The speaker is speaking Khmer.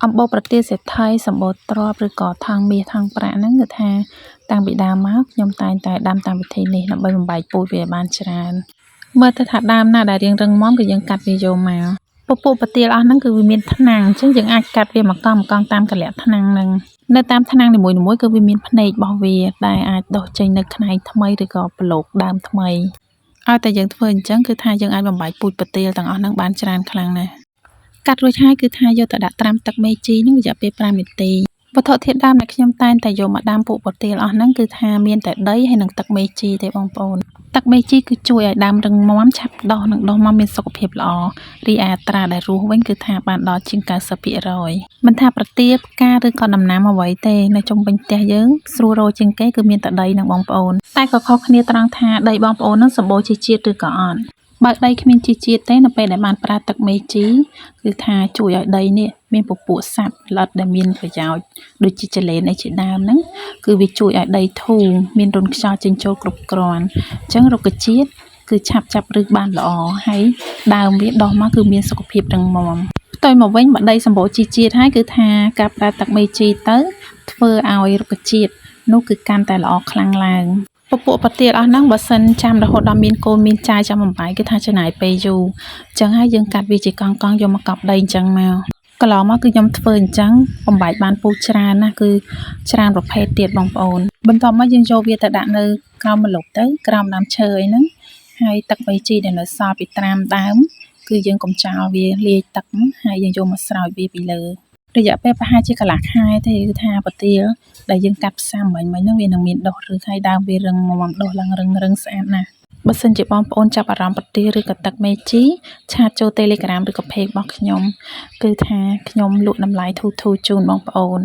អំបោប្រទេសសេដ្ឋីសម្បូរទ្រព្យឬក៏ថងមាសថងប្រាក់ហ្នឹងគឺថាតាំងពីដើមមកខ្ញុំតែងតែដាំតាមវិធីនេះដើម្បីបំបែកពូជវាឲ្យបានច្រើនមើលទៅថាដើមណាដែលរៀងរឹងមាំគឺយើងកាត់វាយកមកពពួកប្រទាលអស់ហ្នឹងគឺវាមានថ្នាំងអញ្ចឹងយើងអាចកាត់វាមកកង់តាមកលៈថ្នាំងហ្នឹងនៅតាមថ្នាំងនីមួយៗគឺវាមានភ្នែករបស់វាដែលអាចដុះចេញនៅផ្នែកថ្មីឬក៏ប្លុកដើមថ្មីឲ្យតែយើងធ្វើអញ្ចឹងគឺថាយើងអាចបំបែកពូជប្រទាលទាំងអស់ហ្នឹងបានច្រើនខ្លាំងណាស់កាត់រួចហើយគឺថាយកទៅដាក់ត្រាំទឹកមេជីហ្នឹងរយៈពេល5នាទីវត្ថុធាតុដើមដែលខ្ញុំតែងតែយកមកដាំពួកប្រទាលអស់ហ្នឹងគឺថាមានតែដីហើយនិងទឹកមេជីទេបងប្អូនទឹកមេជីគឺជួយឲ្យដើមរឹងមាំឆាប់ដុះនិងដុះមកមានសុខភាពល្អរីឯអត្រាដែលរស់វិញគឺថាបានដល់ជាង 90% មិនថាប្រទាលផ្កាឬក៏ដំណាំអ្វីទេនៅជុំវិញផ្ទះយើងស្រួលរកជាងគេគឺមានតែដីនឹងបងប្អូនតែក៏ខុសគ្នាត្រង់ថាដីបងប្អូននឹងសម្បូរជីជាតិឬក៏អត់បើដីគ្មានជីជាតិទេនៅពេលដែលបានប្រើទឹកមេជីគឺថាជួយឲ្យដីនេះមានពពួកសត្វល្អិតដែលមានប្រយោជន៍ដូចជាចលែនឯជាដើមហ្នឹងគឺវាជួយឲ្យដីធូរមានរន្ធខ្យល់ចេញចូលគ្រប់គ្រាន់អញ្ចឹងរុក្ខជាតិគឺឆាប់ចាប់ឫសបានល្អហើយដើមវាដុះមកគឺមានសុខភាពរឹងមាំផ្ទុយមកវិញបើដីសម្បូរជីជាតិហើយគឺថាការប្រើទឹកមេជីទៅធ្វើឲ្យរុក្ខជាតិនោះគឺកាន់តែល្អខ្លាំងឡើងពពួកប្រទាលអស់ហ្នឹងបើសិនចាំរហូតដល់មានកូនមានចាយចាំបំបែកគឺថាចំណាយពេលយូរអញ្ចឹងហើយយើងកាត់វាជាកង់យកមកកប់ដីអញ្ចឹងមកកន្លងមកគឺខ្ញុំធ្វើអញ្ចឹងបំបែកបានពូជច្រើនណាស់គឺច្រើនប្រភេទទៀតបងប្អូនបន្ទាប់មកយើងយកវាទៅដាក់នៅក្រោមម្លប់ទៅក្រោមដើមឈើអីហ្នឹងហើយទឹកមេជីដែលនៅសល់ពីត្រាំដើមគឺយើងកុំចោលវាលាយទឹកហើយយើងយកមកស្រោចវាពីលើរយៈពេលប្រហែលជាកន្លះខែទេគឺថាប្រទាលដែលយើងកាត់ផ្សាំមិញហ្នឹងវានឹងមានដុះឬហើយដើមវារឹងមាំដុះឡើងរឹងស្អាតណាស់បើសិនជាបងប្អូនចាប់អារម្មណ៍ប្រទាលឬក៏ទឹកមេជីឆាតចូល Telegram ឬក៏ Page របស់ខ្ញុំគឺថាខ្ញុំលក់តម្លៃធូរជូនបងប្អូន